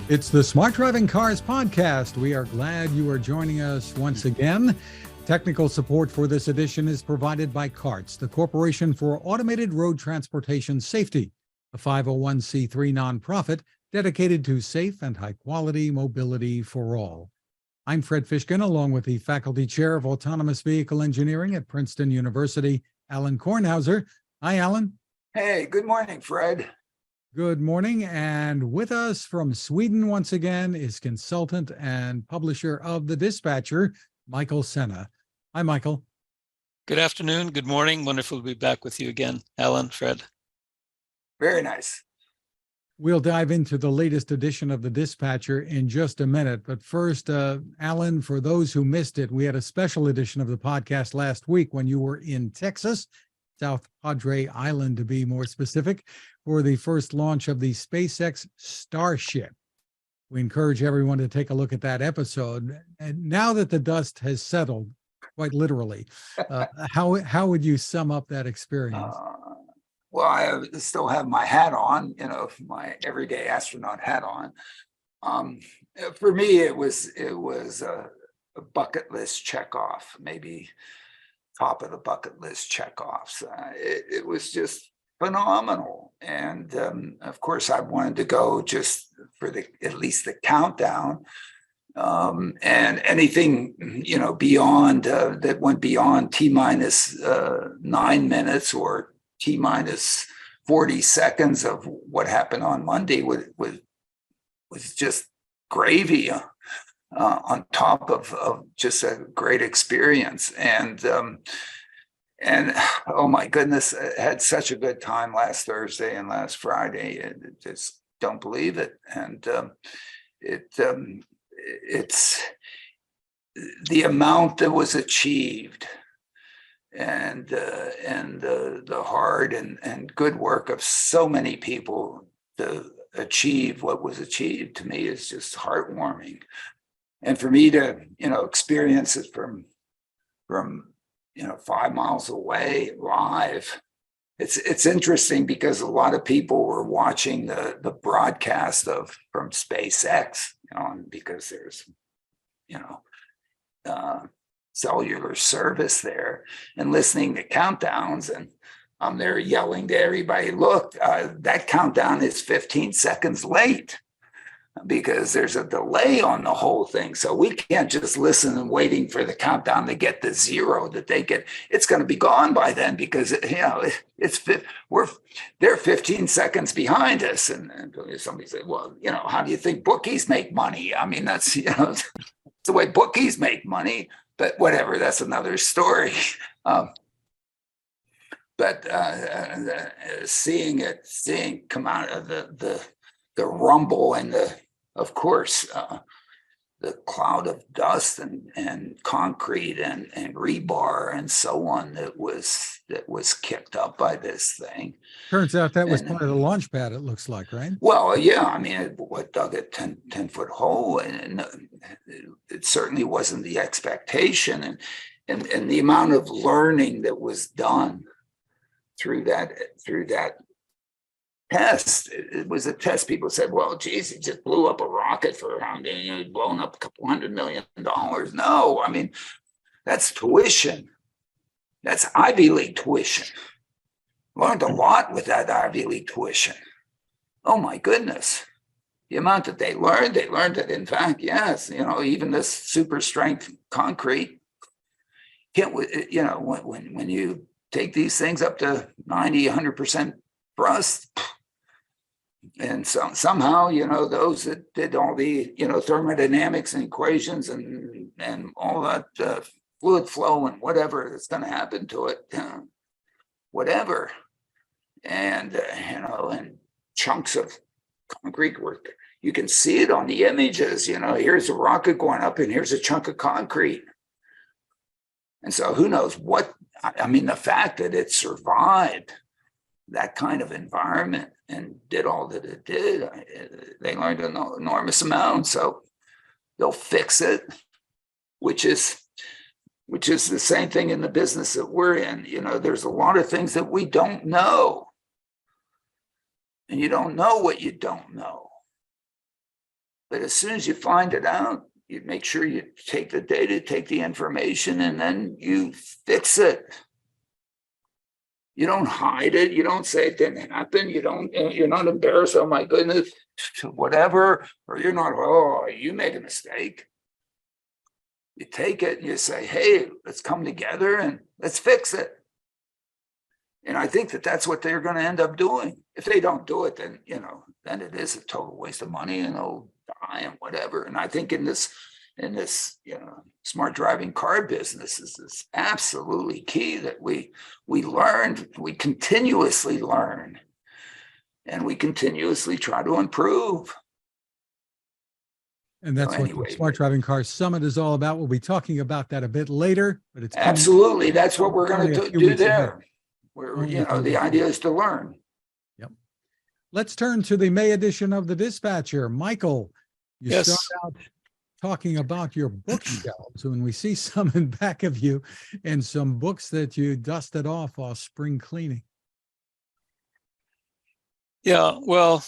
It's the Smart Driving Cars podcast. We are glad you are joining us once again. Technical support for this edition is provided by CARTS, the Corporation for Automated Road Transportation Safety, a 501c3 nonprofit dedicated to safe and high-quality mobility for all. I'm Fred Fishkin, along with the Faculty Chair of Autonomous Vehicle Engineering at Princeton University, Alain Kornhauser. Hi, Alain. Hey, good morning, Fred. Good morning. And with us from Sweden once again is consultant and publisher of The Dispatcher, Michael Sena. Hi, Michael. Good afternoon. Good morning. Wonderful to be back with you again, Alain, Fred. Very nice. We'll dive into the latest edition of The Dispatcher in just a minute. But first, Alain, for those who missed it, we had a special edition of the podcast last week when you were in Texas, South Padre Island to be more specific, for the first launch of the SpaceX Starship. We encourage everyone to take a look at that episode. And now that the dust has settled, quite literally, how would you sum up that experience? Well, I still have my hat on, my everyday astronaut hat on. For me, it was a bucket list check off, maybe top of the bucket list check offs. It was just phenomenal. And of course, I wanted to go just for at least the countdown. And anything, beyond that went beyond T minus 9 minutes or T minus 40 seconds of what happened on Monday was just gravy on top of just a great experience. And oh my goodness, I had such a good time last Thursday and last Friday. I just don't believe it. And it's the amount that was achieved, and the hard and good work of so many people to achieve what was achieved, to me, is just heartwarming. And for me to experience it from 5 miles away live, it's interesting because a lot of people were watching the broadcast from SpaceX, because there's cellular service there, and listening to countdowns, and I'm there yelling to everybody, look, that countdown is 15 seconds late, because there's a delay on the whole thing. So we can't just listen and waiting for the countdown to get the zero that they get. It's going to be gone by then, because they're 15 seconds behind us. And somebody said, well, how do you think bookies make money? I mean, that's it's the way bookies make money. But whatever, that's another story. But seeing come out of the rumble and of course, the cloud of dust and concrete and rebar and so on that was kicked up by this thing. Turns out that was part of the launch pad, it looks like, right? Well, yeah, I mean, it dug a 10-foot hole, and it certainly wasn't the expectation. And the amount of learning that was done through that test. It was a test. People said, well, geez, he just blew up a rocket for around, blown up a couple $100 million. No, I mean, that's tuition. That's Ivy League tuition. Learned a lot with that Ivy League tuition. Oh my goodness. The amount that they learned that, in fact, yes, even this super strength concrete can't, when you take these things up to 90, 100% thrust, and somehow, those that did all the, thermodynamics and equations and all that fluid flow and whatever that's going to happen to it, whatever. And, and chunks of concrete work. You can see it on the images, here's a rocket going up and here's a chunk of concrete. And so who knows what, the fact that it survived that kind of environment and did all that it did, they learned an enormous amount. So they'll fix it, which is the same thing in the business that we're in. There's a lot of things that we don't know, and you don't know what you don't know. But as soon as you find it out, you make sure you take the data, take the information, and then you fix it. You don't hide it. You don't say it didn't happen. You're not embarrassed. Oh my goodness, whatever. Or you're not, oh, you made a mistake. You take it and you say, hey, let's come together and let's fix it. And I think that that's what they're going to end up doing. If they don't do it, then, then it is a total waste of money and they'll die and whatever. And I think in this, smart driving car business is absolutely key that we continuously learn and we continuously try to improve. And that's what the Smart Driving Car Summit is all about. We'll be talking about that a bit later, but it's absolutely, that's what we're going to do there. Where, the idea is to learn. Yep. Let's turn to the May edition of the Dispatcher. Michael, you start out talking about your bookshelves when we see some in back of you and some books that you dusted off while spring cleaning. Yeah, well,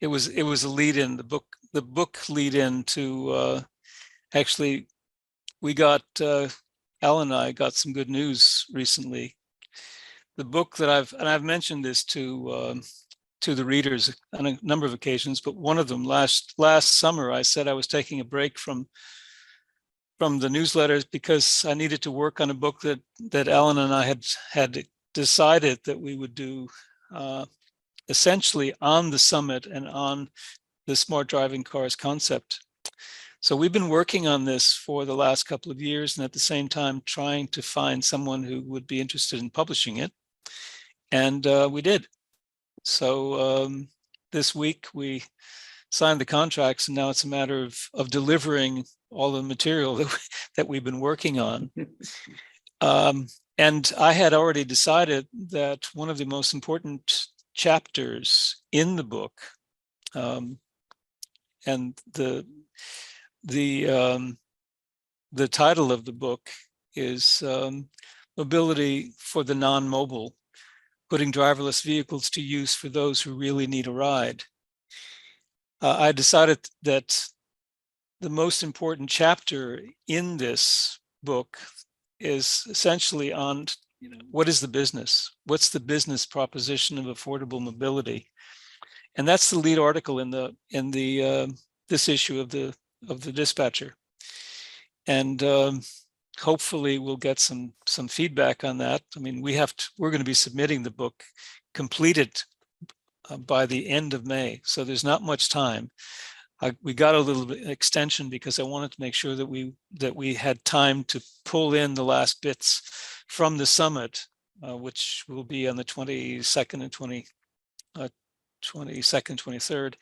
it was a lead in. The book lead in to actually, we got Alain and I got some good news recently. The book that I've mentioned this to the readers on a number of occasions, but one of them last summer, I said I was taking a break from the newsletters because I needed to work on a book that Alain and I had decided that we would do essentially on the summit and on the smart driving cars concept. So we've been working on this for the last couple of years, and at the same time trying to find someone who would be interested in publishing it. And we did. So this week we signed the contracts, and now it's a matter of delivering all the material that we've been working on. And I had already decided that one of the most important chapters in the book, and the title of the book is Mobility for the Non-Mobile, Putting Driverless Vehicles to Use for Those Who Really Need a Ride. I decided that the most important chapter in this book is essentially on, what is the business? What's the business proposition of affordable mobility? And that's the lead article in this issue of the Dispatcher. And hopefully we'll get some feedback on that. I mean, we're going to be submitting the book completed by the end of May, so there's not much time. We got a little bit extension because I wanted to make sure that we had time to pull in the last bits from the summit, which will be on the 22nd and 23rd,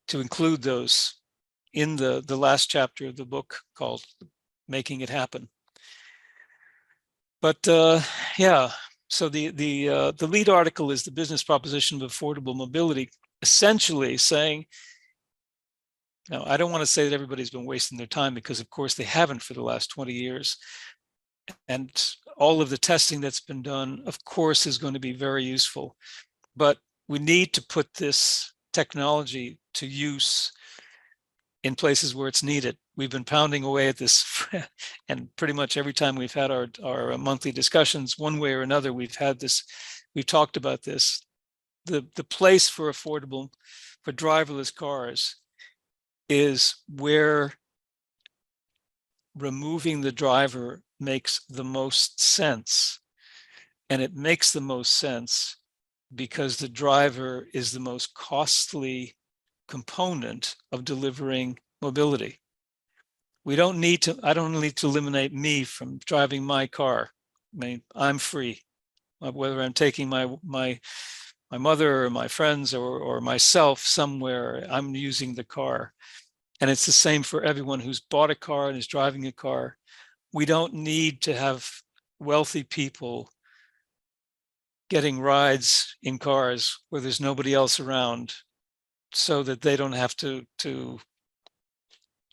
to include those in the last chapter of the book called Making It Happen. But yeah, so the lead article is the business proposition of affordable mobility, essentially saying, I don't want to say that everybody's been wasting their time, because of course they haven't for the last 20 years. And all of the testing that's been done, of course, is going to be very useful. But we need to put this technology to use in places where it's needed. We've been pounding away at this, and pretty much every time we've had our monthly discussions, one way or another, we've talked about this. The place for driverless cars is where removing the driver makes the most sense. And it makes the most sense because the driver is the most costly component of delivering mobility. I don't need to eliminate me from driving my car. I mean, I'm free, whether I'm taking my mother or my friends or myself somewhere, I'm using the car. And it's the same for everyone who's bought a car and is driving a car. We don't need to have wealthy people getting rides in cars where there's nobody else around, so that they don't have to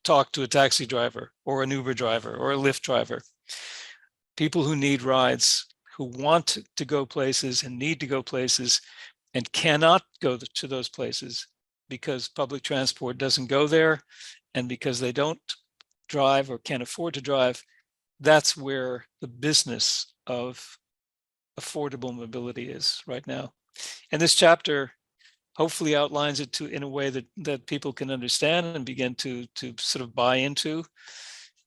talk to a taxi driver or an Uber driver or a Lyft driver. People who need rides, who want to go places and need to go places and cannot go to those places because public transport doesn't go there, and because they don't drive or can't afford to drive, that's where the business of affordable mobility is right now. And this chapter hopefully outlines it in a way that people can understand and begin to sort of buy into.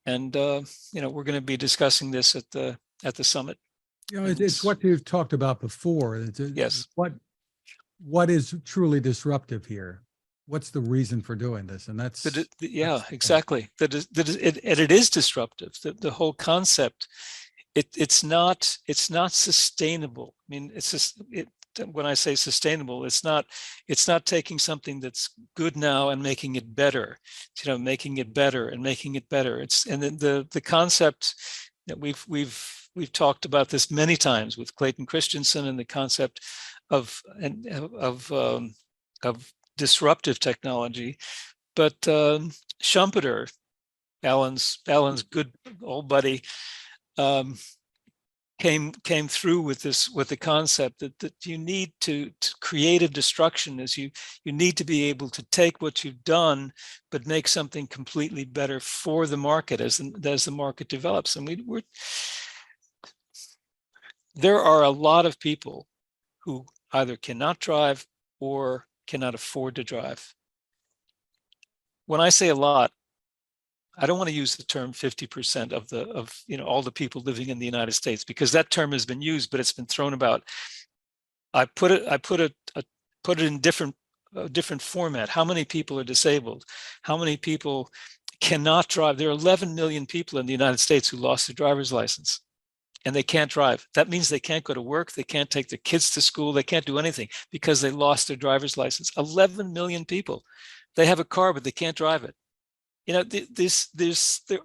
And we're going to be discussing this at the summit. It's what you've talked about before. Yes. What is truly disruptive here? What's the reason for doing this? And that's exactly. It is disruptive. The whole concept. It's not sustainable. I mean, it's just when I say sustainable, it's not taking something that's good now and making it better. Making it better and making it better. And then the concept that we've talked about this many times with Clayton Christensen, and the concept of disruptive technology. But Schumpeter, Alan's good old buddy, came through with the concept that you need to creative destruction is you need to be able to take what you've done but make something completely better for the market as the market develops. And there are a lot of people who either cannot drive or cannot afford to drive. When I say a lot, I don't want to use the term 50% of all the people living in the United States, because that term has been used, but it's been thrown about. I put it in different format. How many people are disabled? How many people cannot drive? There are 11 million people in the United States who lost their driver's license, and they can't drive. That means they can't go to work. They can't take their kids to school. They can't do anything because they lost their driver's license. 11 million people. They have a car, but they can't drive it. There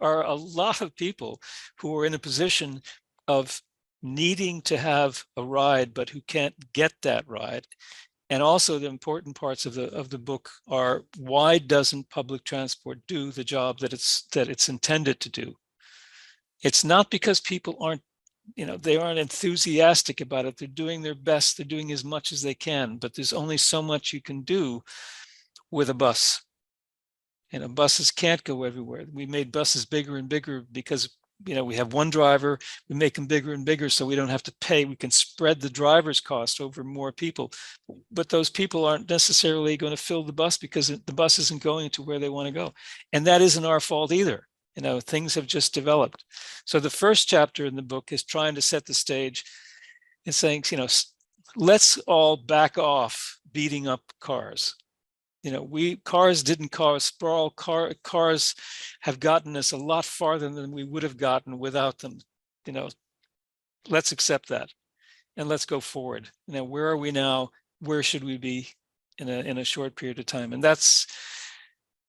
are a lot of people who are in a position of needing to have a ride, but who can't get that ride. And also the important parts of the book are, why doesn't public transport do the job that it's intended to do? It's not because people aren't, they aren't enthusiastic about it. They're doing their best. They're doing as much as they can, but there's only so much you can do with a bus. Buses can't go everywhere. We made buses bigger and bigger because, we have one driver. We make them bigger and bigger so we don't have to pay. We can spread the driver's cost over more people. But those people aren't necessarily going to fill the bus because the bus isn't going to where they want to go. And that isn't our fault either. Things have just developed. So the first chapter in the book is trying to set the stage and saying, let's all back off beating up cars. Cars didn't cause sprawl. Cars have gotten us a lot farther than we would have gotten without them. Let's accept that, and let's go forward. Where are we now? Where should we be in a short period of time? And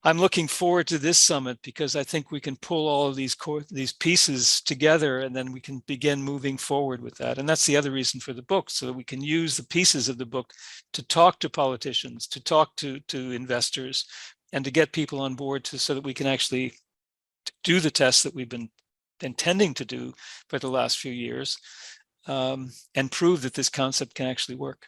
I'm looking forward to this summit, because I think we can pull all of these pieces together, and then we can begin moving forward with that. And that's the other reason for the book, so that we can use the pieces of the book to talk to politicians, to talk to investors, and to get people on board so that we can actually do the tests that we've been intending to do for the last few years, and prove that this concept can actually work.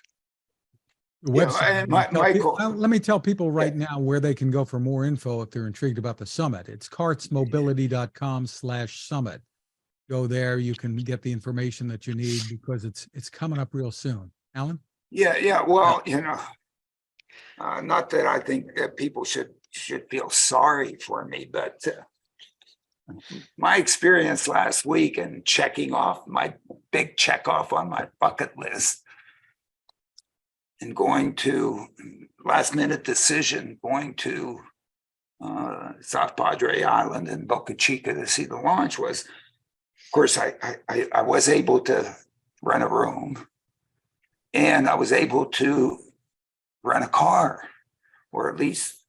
Website. Michael, Let me tell people right now where they can go for more info if they're intrigued about the summit. It's cartsmobility.com/summit. Go there. You can get the information that you need, because it's coming up real soon. Alan? Yeah. Well, not that I think that people should feel sorry for me, but my experience last week and checking off my big check off on my bucket list, and going to last minute decision, going to South Padre Island and Boca Chica to see the launch was, of course, I was able to rent a room, and I was able to rent a car, or at least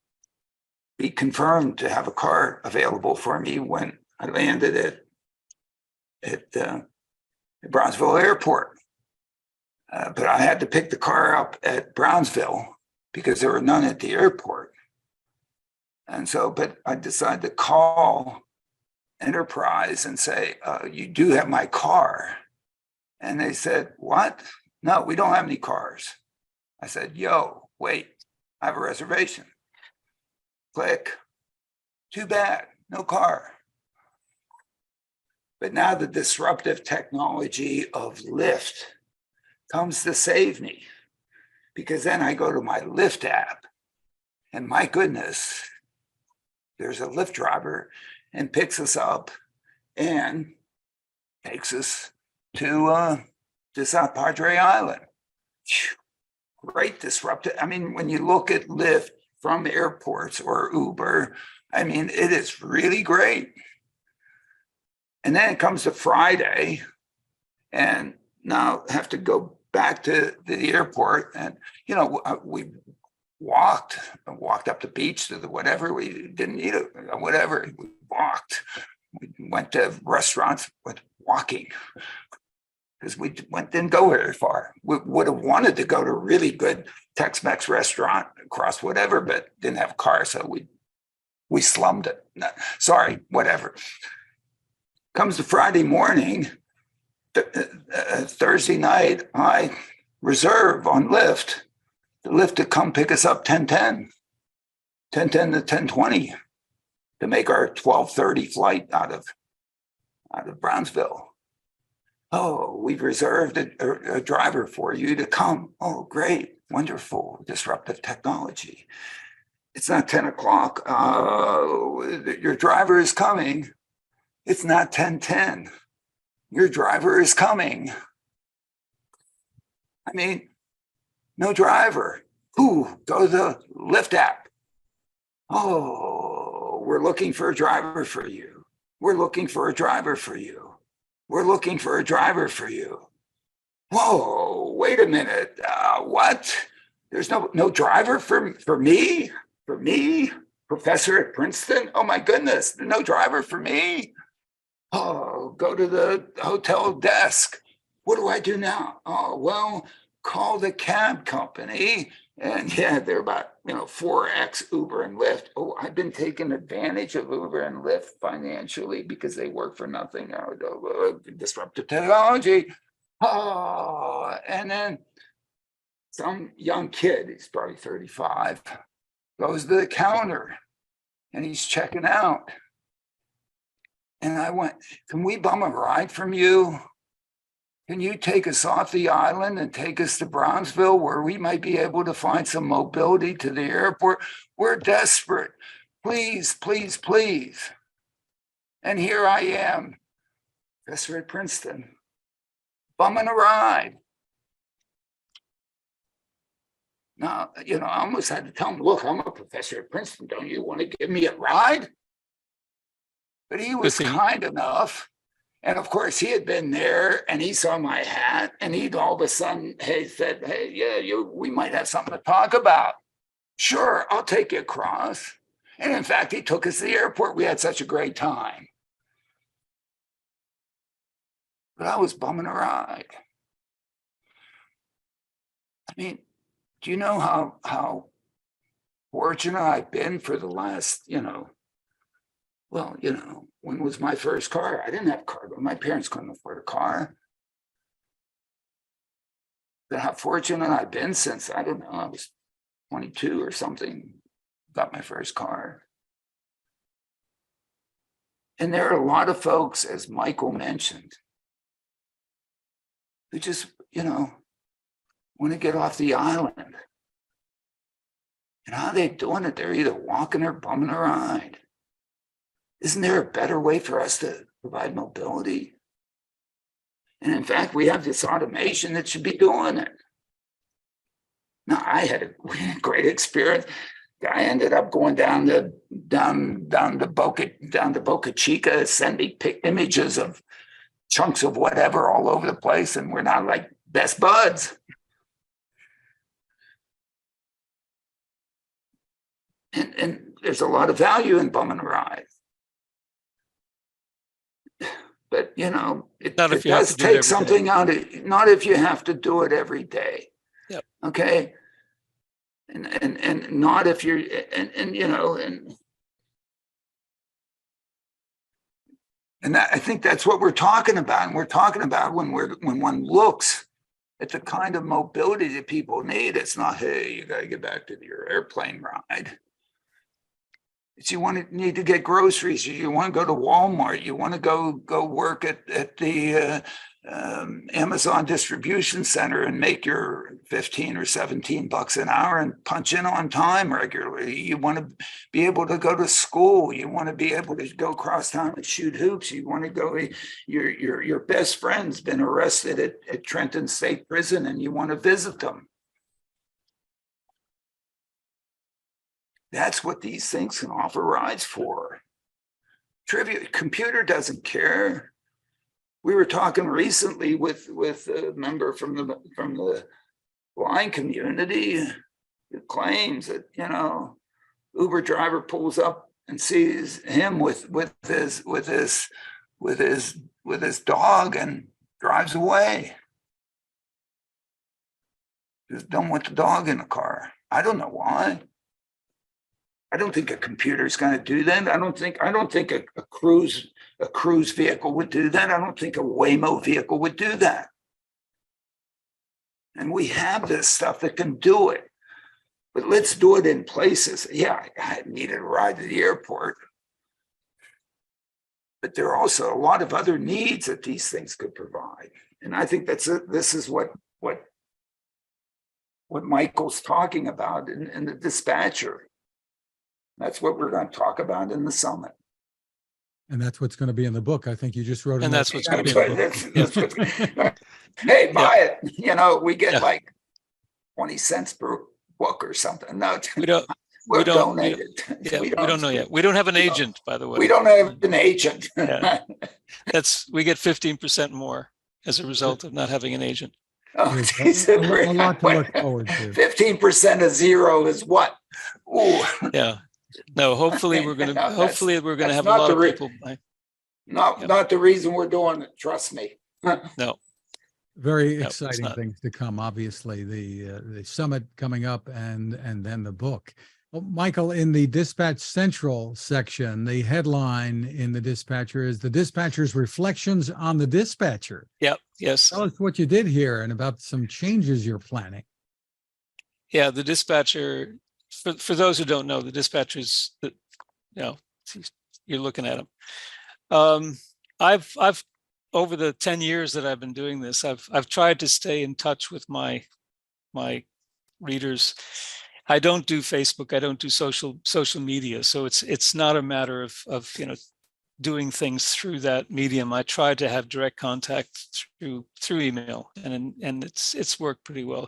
be confirmed to have a car available for me when I landed at Brownsville Airport. But I had to pick the car up at Brownsville because there were none at the airport. And so, but I decided to call Enterprise and say, you do have my car. And they said, what? No, we don't have any cars. I said, wait, I have a reservation. Click. Too bad, no car. But now the disruptive technology of Lyft comes to save me, because then I go to my Lyft app and my goodness, there's a Lyft driver and picks us up and takes us to South Padre Island. Phew, great disruptive. I mean, when you look at Lyft from airports or Uber, I mean, it is really great. And then it comes to Friday, and now have to go back to the airport. And, you know, we walked up the beach to the whatever. We didn't eat it, whatever. We walked. We went to restaurants with walking because didn't go very far. We would have wanted to go to a really good Tex-Mex restaurant across whatever, but didn't have a car, so we slummed it. No, sorry, whatever. Comes to Friday morning, Thursday night, I reserve on Lyft, the Lyft to come pick us up 10:10 to 10:20 to make our 12:30 flight out of Brownsville. Oh, we've reserved a driver for you to come. Oh, great, wonderful, disruptive technology. It's not 10 o'clock. Your driver is coming. It's not 10:10. Your driver is coming. I mean, no driver. Ooh, go to the Lyft app. Oh, we're looking for a driver for you. We're looking for a driver for you. We're looking for a driver for you. Whoa, wait a minute. What? There's no driver for me? For me? Professor at Princeton? Oh my goodness, no driver for me? Oh, go to the hotel desk. What do I do now? Oh, well, call the cab company. And yeah, they're about 4x Uber and Lyft. Oh, I've been taking advantage of Uber and Lyft financially because they work for nothing. Disruptive technology. Oh, and then some young kid, he's probably 35, goes to the counter and he's checking out. And I went, can we bum a ride from you? Can you take us off the island and take us to Brownsville where we might be able to find some mobility to the airport? We're desperate. Please, please, please. And here I am, professor at Princeton, bumming a ride. Now, I almost had to tell him, look, I'm a professor at Princeton. Don't you want to give me a ride? But he was kind enough. And of course, he had been there and he saw my hat and he'd all of a sudden said, hey, yeah, we might have something to talk about. Sure, I'll take you across. And in fact, he took us to the airport. We had such a great time. But I was bumming a ride. I mean, do you know how fortunate I've been for the last, when was my first car? I didn't have a car, but my parents couldn't afford a car. But how fortunate I've been since, I don't know, I was 22 or something, got my first car. And there are a lot of folks, as Michael mentioned, who just, want to get off the island. And how are they doing it? They're either walking or bumming a ride. Isn't there a better way for us to provide mobility? And in fact, we have this automation that should be doing it. Now, we had a great experience. I ended up going down to Boca Chica, sending images of chunks of whatever all over the place, and we're not like best buds. And there's a lot of value in bumming a ride. But, it does take something out of, not if you have to do it every day. Yep. Okay. And not if you're, and that, I think that's what we're talking about. And we're talking about when one looks at the kind of mobility that people need. It's not, hey, you got to get back to your airplane ride. It's you need to get groceries. You want to go to Walmart. You want to go work at the Amazon distribution center and make your 15 or 17 bucks an hour and punch in on time regularly. You want to be able to go to school. You want to be able to go across town and shoot hoops. You want to go, your best friend's been arrested at Trenton State Prison and you want to visit them. That's what these things can offer rides for. Computer doesn't care. We were talking recently with a member from the blind community who claims that, you know, Uber driver pulls up and sees him with his dog and drives away. Just don't want the dog in the car. I don't know why. I don't think a computer is going to do that. I don't think a cruise vehicle would do that. I don't think a Waymo vehicle would do that. And we have this stuff that can do it. But let's do it in places. Yeah, I needed a ride to the airport. But there are also a lot of other needs that these things could provide. And I think this is what Michael's talking about in the dispatcher. That's what we're going to talk about in the summit. And that's what's going to be in the book. I think you just wrote. And that's what's going to be in the book. Hey, buy it. You know, we get like 20 cents per book or something. No, we don't donate it. We don't know yet. We don't have an agent, by the way. We don't have an agent. Yeah. We get 15% more as a result of not having an agent. Oh, a lot to look forward to. 15% of zero is what? Ooh. Yeah. No, hopefully we're going to have a lot of people. Not the reason we're doing it. Trust me. No. Very exciting things to come. Obviously, the summit coming up, and then the book. Well, Michael, in the Dispatch Central section, the headline in the Dispatcher is "The Dispatcher's Reflections on the Dispatcher." Yep. Yes. Tell us what you did here and about some changes you're planning. Yeah, the Dispatcher. For those who don't know, the Dispatchers, you're looking at them. I've over the 10 years that I've been doing this, I've tried to stay in touch with my readers. I don't do Facebook. I don't do social media. So it's not a matter of doing things through that medium. I try to have direct contact through email, and it's worked pretty well.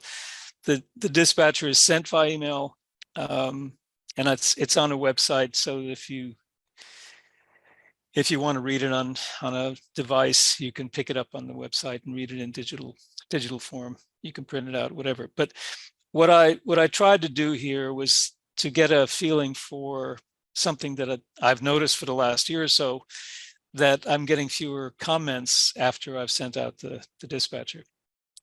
The Dispatcher is sent via email. And it's on a website, so if you want to read it on a device, you can pick it up on the website and read it in digital form. You can print it out, whatever. But what I tried to do here was to get a feeling for something that I've noticed for the last year or so, that I'm getting fewer comments after I've sent out the Dispatcher,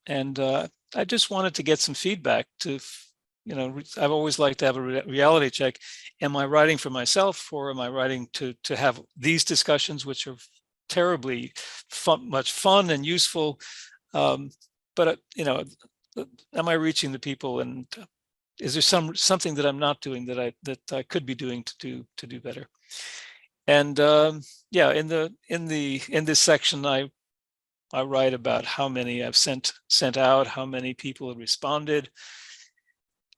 and I just wanted to get some feedback to. I've always liked to have a reality check. Am I writing for myself, or am I writing to have these discussions, which are terribly much fun and useful? But am I reaching the people? And is there something that I'm not doing that I could be doing to do better? And in this section, I write about how many I've sent out, how many people have responded.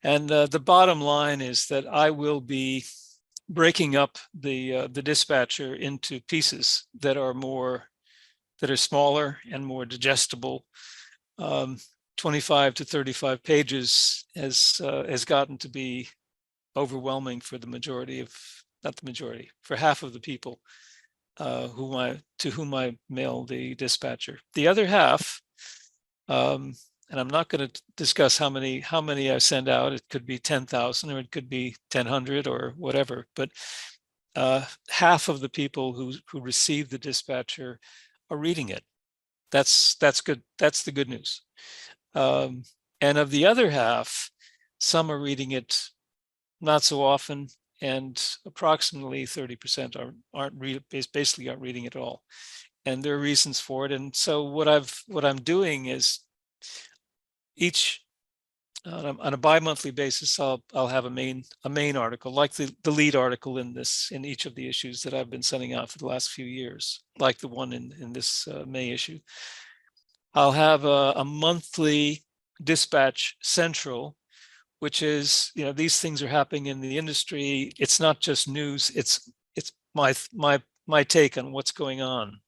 And the bottom line is that I will be breaking up the Dispatcher into pieces that are smaller and more digestible. 25 to 35 pages has gotten to be overwhelming for for half of the people to whom I mail the Dispatcher. The other half. And I'm not going to discuss how many I send out. It could be 10,000, or it could be 10,000, or whatever. But half of the people who receive the Dispatcher are reading it. That's good. That's the good news. And of the other half, some are reading it not so often, and approximately 30% aren't reading it at all. And there are reasons for it. And so what I'm doing is, each on a bi-monthly basis, I'll have a main article, like the lead article in each of the issues that I've been sending out for the last few years, like the one in this May issue. I'll have a monthly dispatch central, which is, these things are happening in the industry. It's not just news. It's my take on what's going on.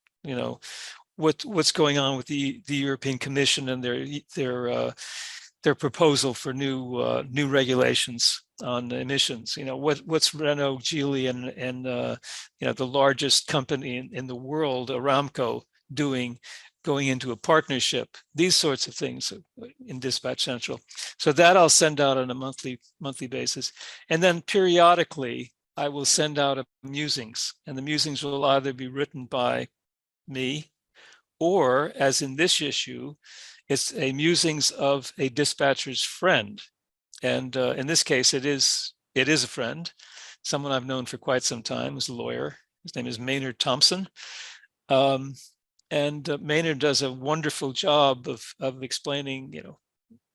What's going on with the European Commission and their proposal for new regulations on emissions. What's Renault, Geely, and the largest company in the world, Aramco, doing, going into a partnership. These sorts of things in Dispatch Central. So that I'll send out on a monthly basis, and then periodically I will send out musings, and the musings will either be written by me, or, as in this issue, it's a musings of a dispatcher's friend. And in this case, it is a friend, someone I've known for quite some time, who's a lawyer. His name is Maynard Thompson. And Maynard does a wonderful job of explaining,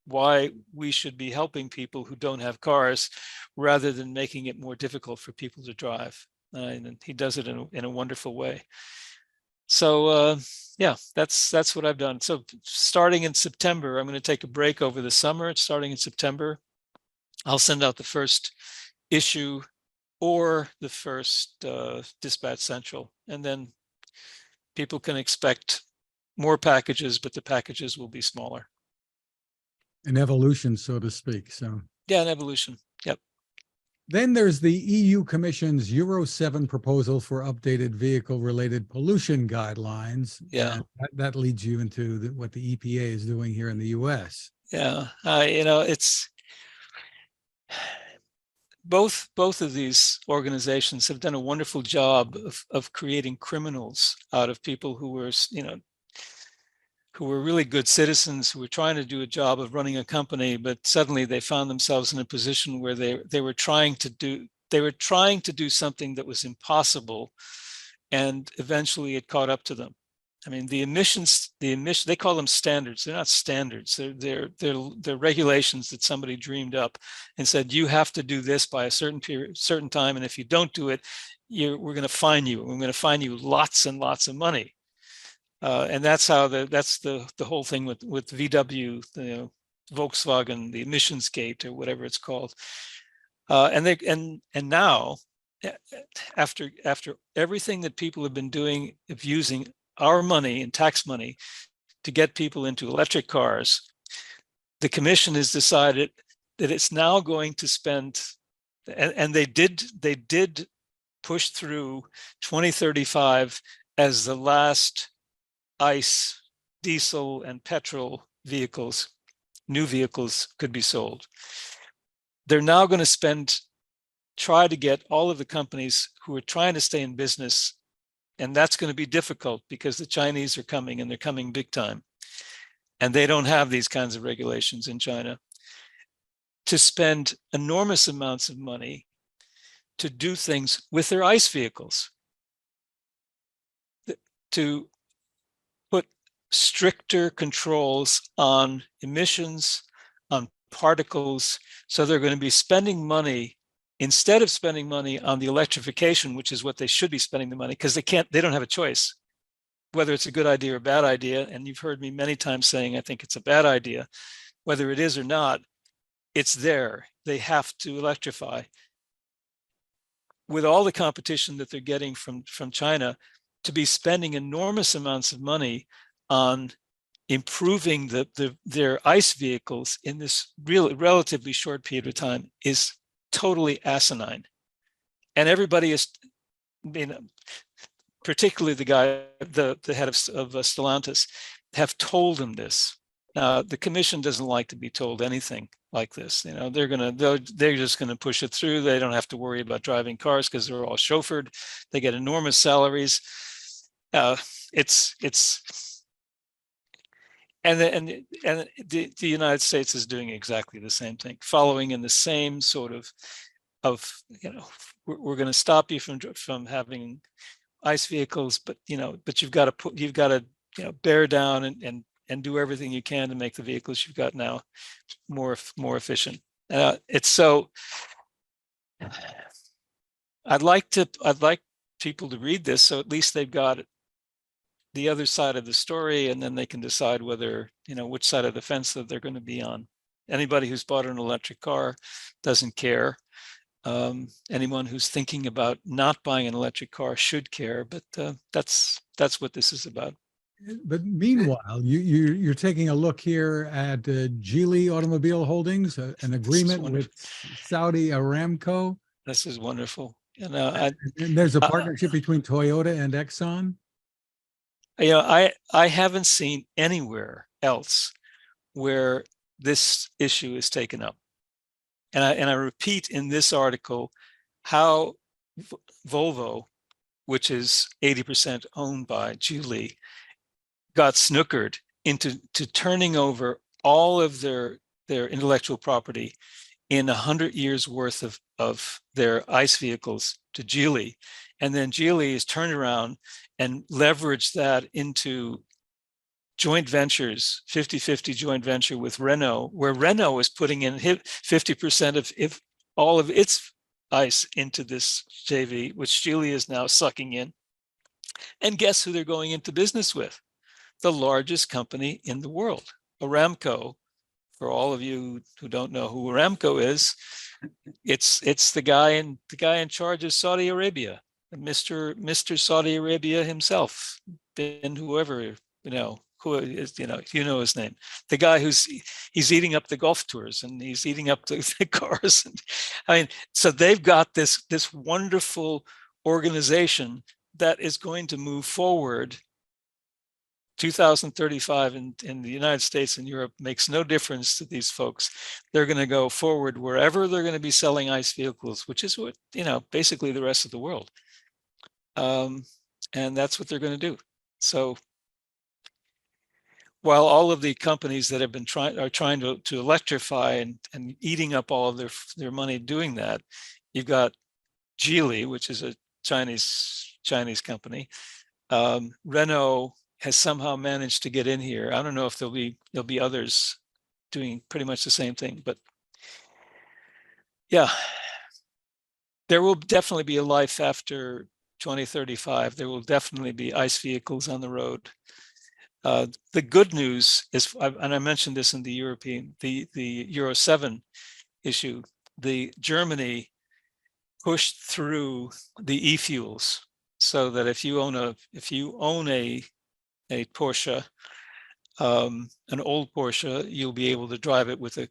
why we should be helping people who don't have cars rather than making it more difficult for people to drive. And he does it in a wonderful way. So yeah, that's what I've done. So starting in September, I'm going to take a break over the summer. Starting in September, I'll send out the first issue or the first Dispatch Central, and then people can expect more packages, but the packages will be smaller. An evolution, so to speak. So yeah, an evolution. Yep. Then there's the EU Commission's Euro 7 proposal for updated vehicle-related pollution guidelines. Yeah. And that leads you into what the EPA is doing here in the US. Yeah. It's both of these organizations have done a wonderful job of creating criminals out of people who were, who were really good citizens, who were trying to do a job of running a company, but suddenly they found themselves in a position where they were trying to do something that was impossible, and eventually it caught up to them. I mean, the emissions, they call them standards. They're not standards. They're regulations that somebody dreamed up and said, you have to do this by a certain time, and if you don't do it, we're going to fine you. We're going to fine you lots and lots of money. And that's how that's the whole thing with VW, Volkswagen, the emissions gate, or whatever it's called. And now, after everything that people have been doing of using our money and tax money to get people into electric cars, the commission has decided that it's now going to spend, and they did push through 2035 as the last ICE, diesel, and petrol vehicles, new vehicles, could be sold. They're now going to try to get all of the companies who are trying to stay in business, and that's going to be difficult because the Chinese are coming, and they're coming big time, and they don't have these kinds of regulations in China, to spend enormous amounts of money to do things with their ICE vehicles, to put stricter controls on emissions, on particles. So they're going to be spending money, instead of spending money on the electrification, which is what they should be spending the money, because they don't have a choice whether it's a good idea or a bad idea. And you've heard me many times saying, I think it's a bad idea. Whether it is or not, it's there. They have to electrify. With all the competition that they're getting from China, to be spending enormous amounts of money on improving their ICE vehicles in this relatively short period of time is totally asinine. And everybody is, particularly the guy, the head of Stellantis, have told them this. The commission doesn't like to be told anything like this. They're just gonna push it through. They don't have to worry about driving cars because they're all chauffeured. They get enormous salaries. And the United States is doing exactly the same thing, following in the same sort of we're going to stop you from having ICE vehicles, but you've got to bear down and and do everything you can to make the vehicles you've got now more efficient. It's so. I'd like people to read this, so at least they've got the other side of the story, and then they can decide whether, which side of the fence that they're going to be on. Anybody who's bought an electric car doesn't care. Anyone who's thinking about not buying an electric car should care, but that's what this is about. But meanwhile, you're taking a look here at Geely Automobile Holdings, an agreement with Saudi Aramco. This is wonderful. And there's a partnership between Toyota and Exxon. I haven't seen anywhere else where this issue is taken up. And I repeat in this article how Volvo, which is 80% owned by Geely, got snookered into turning over all of their intellectual property in 100 years worth of their ICE vehicles to Geely. And then Geely is turned around and leveraged that into joint ventures, 50-50 joint venture with Renault, where Renault is putting in 50% of all of its ICE into this JV, which Geely is now sucking in. And guess who they're going into business with? The largest company in the world, Aramco. For all of you who don't know who Aramco is, it's the guy in charge of Saudi Arabia, Mr. Saudi Arabia himself, bin whoever, who is, you know his name, the guy he's eating up the golf tours and he's eating up the cars. And, so they've got this wonderful organization that is going to move forward. 2035 in the United States and Europe makes no difference to these folks. They're going to go forward wherever they're going to be selling ICE vehicles, which is what, basically the rest of the world. And that's what they're going to do. So while all of the companies that have been trying to electrify and eating up all of their money doing that, you've got Geely, which is a Chinese company. Renault has somehow managed to get in here. I don't know if there'll be others doing pretty much the same thing, but yeah, there will definitely be a life after 2035. There will definitely be ICE vehicles on the road. The good news is, and I mentioned this in the Euro 7 issue, the pushed through the e-fuels, so that if you own a Porsche, an old Porsche, you'll be able to drive it with a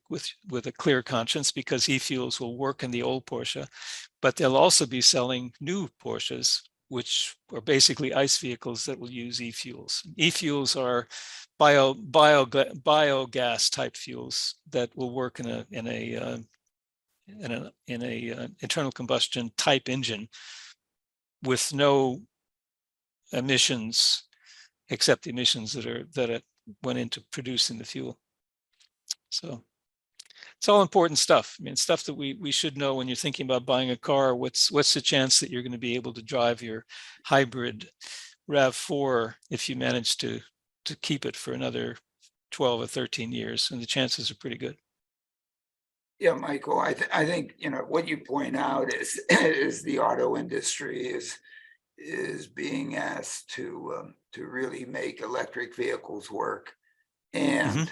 clear conscience, because e-fuels will work in the old Porsche. But they'll also be selling new Porsches, which are basically ICE vehicles that will use e-fuels. E-fuels are biogas type fuels that will work in a internal combustion type engine with no emissions, except the emissions that went into producing the fuel. So it's all important stuff. I mean, stuff that we should know when you're thinking about buying a car. What's the chance that you're going to be able to drive your hybrid RAV4 if you manage to keep it for another 12 or 13 years? And the chances are pretty good. Yeah, Michael, I think what you point out is the auto industry is being asked to really make electric vehicles work, and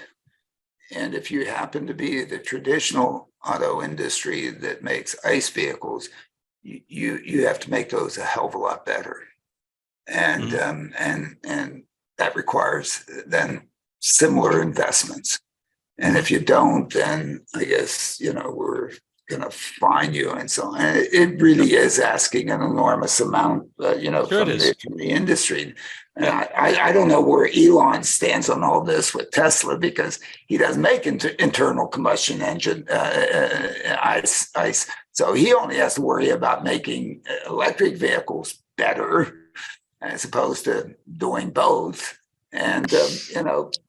if you happen to be the traditional auto industry that makes ICE vehicles, you have to make those a hell of a lot better, and that requires then similar investments. And if you don't, then I guess we're going to fine you and so on. It really is asking an enormous amount, from the industry. And I don't know where Elon stands on all this with Tesla, because he doesn't make internal combustion engine ICE. So he only has to worry about making electric vehicles better, as opposed to doing both. And,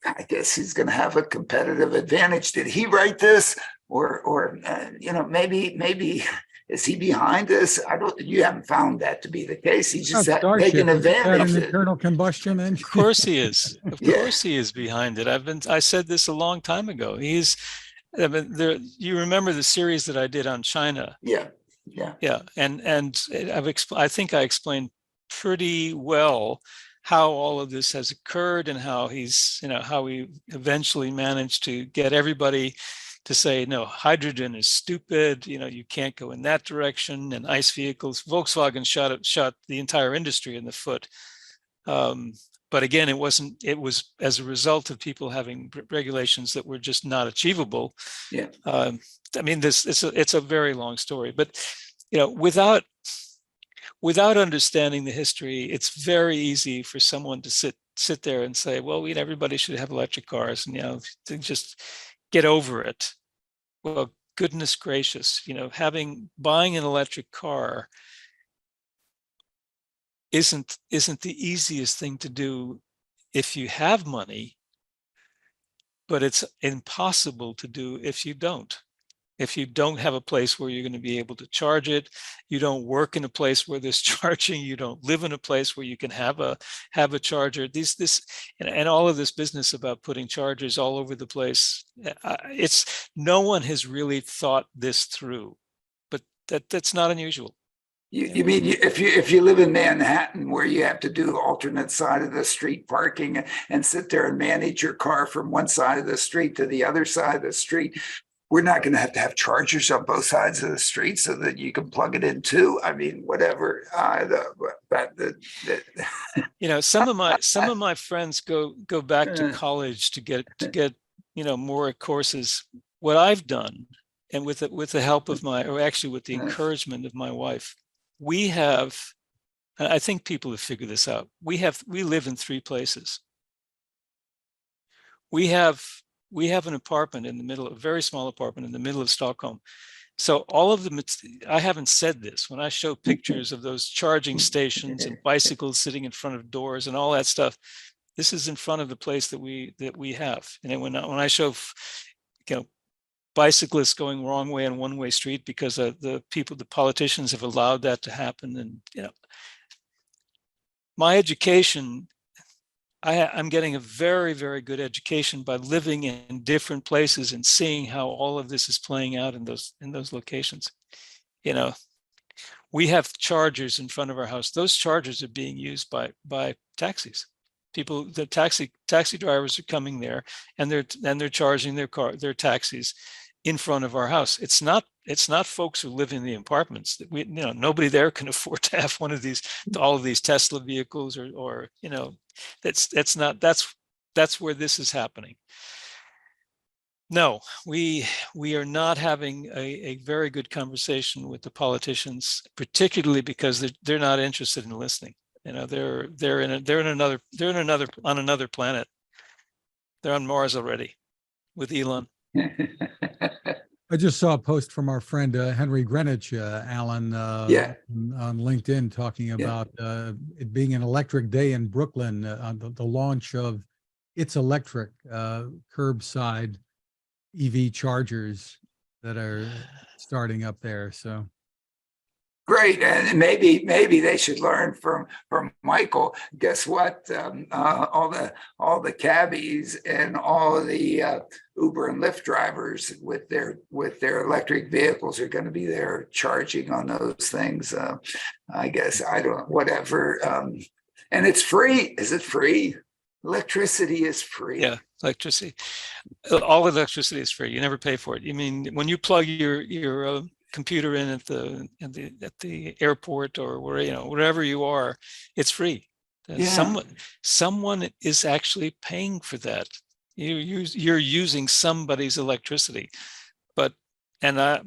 I guess he's going to have a competitive advantage. Did he write this? Or maybe Is he behind this? You haven't found that to be the case. He's just Not taking Starship, isn't that advantage an of it. internal combustion engine? Of course he is. Of Yeah. course he is behind it. I said this a long time ago. I mean, you remember the series that I did on China? Yeah. Yeah. Yeah. And I think I explained pretty well how all of this has occurred and how how we eventually managed to get everybody to say, no, hydrogen is stupid. You can't go in that direction. And ICE vehicles, Volkswagen shot the entire industry in the foot. But again, it was as a result of people having regulations that were just not achievable. Yeah. I mean, it's a very long story, but without understanding the history, it's very easy for someone to sit there and say, well, everybody should have electric cars, and to just get over it. Well, goodness gracious, buying an electric car isn't the easiest thing to do if you have money, but it's impossible to do if you don't. If you don't have a place where you're going to be able to charge it, you don't work in a place where there's charging, you don't live in a place where you can have a charger. And all of this business about putting chargers all over the place, no one has really thought this through, but that's not unusual. You mean if you live in Manhattan, where you have to do alternate side of the street parking and sit there and manage your car from one side of the street to the other side of the street, we're not going to have chargers on both sides of the street so that you can plug it in too. I mean, whatever. Some of my friends go back to college to get more courses. What I've done, and with the help of with the encouragement of my wife, I think people have figured this out. We live in 3 places. We have an apartment in the middle, a very small apartment in the middle of Stockholm. So all of them, I haven't said this, when I show pictures of those charging stations and bicycles sitting in front of doors and all that stuff, this is in front of the place that we have. And when I show, bicyclists going wrong way on one-way street because the politicians have allowed that to happen. And, my education, I'm getting a very, very good education by living in different places and seeing how all of this is playing out in those locations. We have chargers in front of our house. Those chargers are being used by taxis. The taxi drivers are coming there, and they're charging their taxis in front of our house. It's not folks who live in the apartments that nobody there can afford to have all of these Tesla vehicles or that's where this is happening. No, we are not having a very good conversation with the politicians, particularly because they're not interested in listening. They're on another planet. They're on Mars already with Elon. I just saw a post from our friend Henry Greenwich, Alan, on LinkedIn, talking about it being an electric day in Brooklyn, the launch of It's Electric curbside EV chargers that are starting up there. So great, and maybe they should learn from Michael. Guess what? All the cabbies and all the Uber and Lyft drivers with their electric vehicles are going to be there charging on those things. I guess whatever. And it's free. Is it free? Electricity is free. Yeah, electricity. All electricity is free. You never pay for it. You mean when you plug your computer in at the airport or wherever you are, it's free. Someone is actually paying for that. You're using somebody's electricity, and I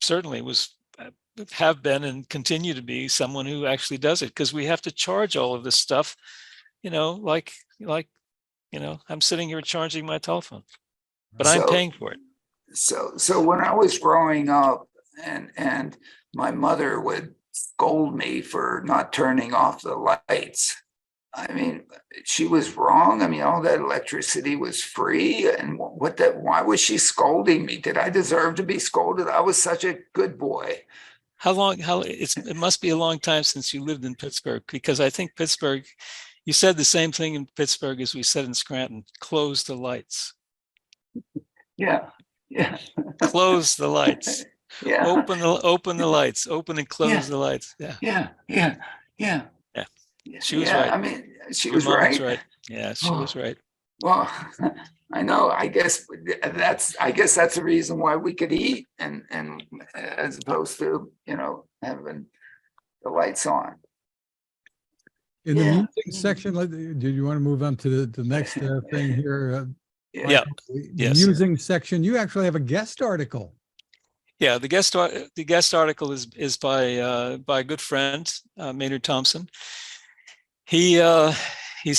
certainly have been and continue to be someone who actually does it, because we have to charge all of this stuff. Like I'm sitting here charging my telephone, but I'm paying for it. So when I was growing up, and my mother would scold me for not turning off the lights. I mean, she was wrong. I mean, all that electricity was free. And why was she scolding me? Did I deserve to be scolded? I was such a good boy. it must be a long time since you lived in Pittsburgh, because I think Pittsburgh, you said the same thing in Pittsburgh as we said in Scranton: close the lights. Yeah, yeah, Close the lights. yeah, Open the lights. Open and close yeah, the lights. Yeah. yeah, yeah, yeah. Yeah. Yeah, She was yeah, right. I mean, she Your was mom was right. right. Yeah, she was Oh, right. well, I know. I guess that's the reason why we could eat and as opposed to having the lights on. In the Yeah, music section, do you want to move on to the next thing here? yeah, Yeah. Michael? The Yes. musing section, you actually have a guest article. Yeah, the guest article is by a good friend, Maynard Thompson. He's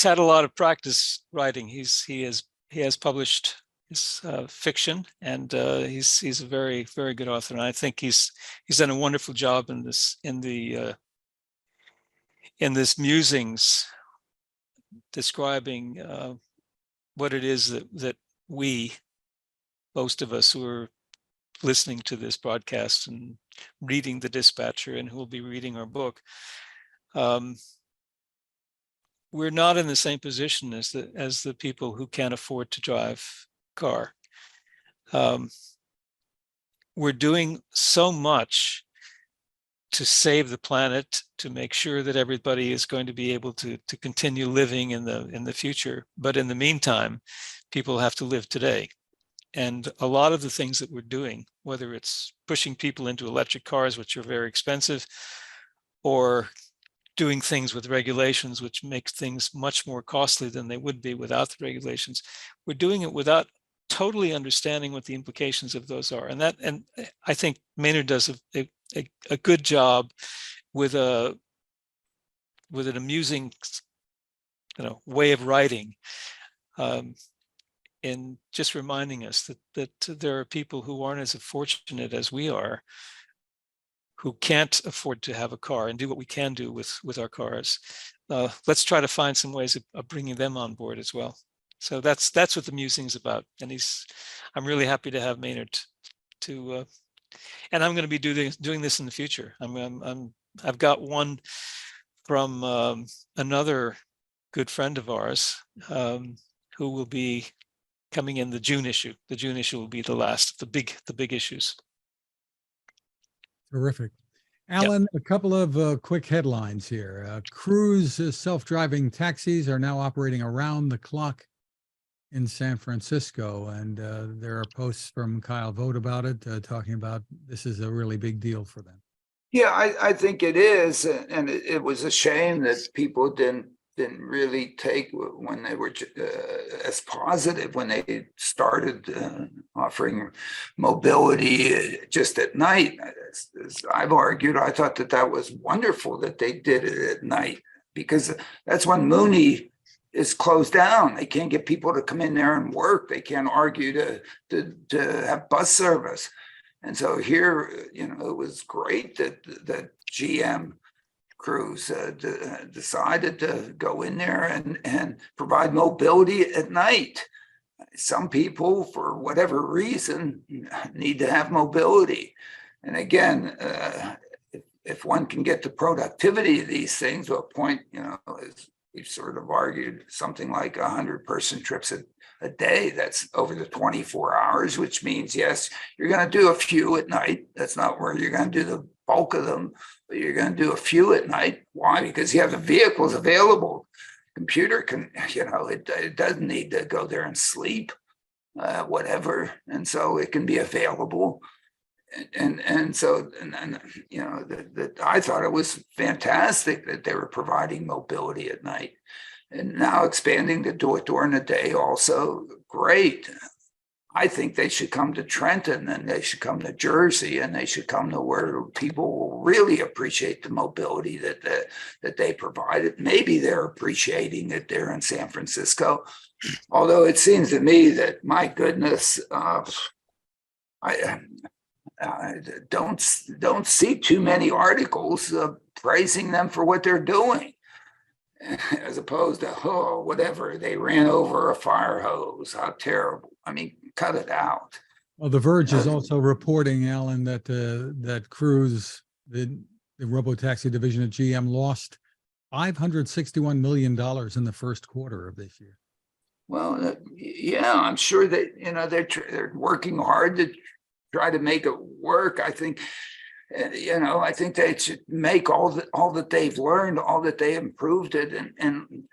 had a lot of practice writing. He has published his fiction, and he's a very, very good author. And I think he's done a wonderful job in this musings, describing what it is that we, most of us who are listening to this broadcast and reading the Dispatcher, and who will be reading our book, we're not in the same position as the people who can't afford to drive a car. We're doing so much to save the planet, to make sure that everybody is going to be able to continue living in the future. But in the meantime, people have to live today. And a lot of the things that we're doing, whether it's pushing people into electric cars, which are very expensive, or doing things with regulations, which make things much more costly than they would be without the regulations, we're doing it without totally understanding what the implications of those are. And I think Maynard does a good job with an amusing, way of writing, in just reminding us that there are people who aren't as fortunate as we are, who can't afford to have a car and do what we can do with our cars. Let's try to find some ways of bringing them on board as well. So that's what the musing is about. And I'm really happy to have Maynard and I'm going to be doing this in the future. I've got one from another good friend of ours, who will be coming in the June issue. The June issue will be the last, the big issues. Terrific. Alan, a couple of quick headlines here. Cruise self-driving taxis are now operating around the clock in San Francisco. And there are posts from Kyle Vogt about it, talking about this is a really big deal for them. yeah. I think it is, and it was a shame that people didn't really take when they were as positive when they started offering mobility just at night. As I've argued, I thought that was wonderful that they did it at night, because that's when Mooney is closed down. They can't get people to come in there and work. They can't argue to have bus service. And so here, it was great that GM Cruise decided to go in there and provide mobility at night. Some people, for whatever reason, need to have mobility. And again, if one can get the productivity of these things to a point, as we've sort of argued, something like 100-person trips a day, that's over the 24 hours, which means, yes, you're going to do a few at night. That's not where you're going to do the bulk of them, but you're going to do a few at night. Why? Because you have the vehicles available. Computer can, it doesn't need to go there and sleep, whatever. And so it can be available. And so I thought it was fantastic that they were providing mobility at night, and now expanding to do it during the day also great. I think they should come to Trenton, and they should come to Jersey, and they should come to where people will really appreciate the mobility that they provided. Maybe they're appreciating it there in San Francisco, although it seems to me that, my goodness, I don't see too many articles praising them for what they're doing, as opposed to, whatever, they ran over a fire hose, how terrible. I mean, cut it out. Well, The Verge is also reporting, Alan, that Cruise the robotaxi division at GM lost $561 million in the first quarter of this year. Well, yeah, I'm sure that, they're working hard to try to make it work. I think, I think they should make all that they've learned, all that they improved it, and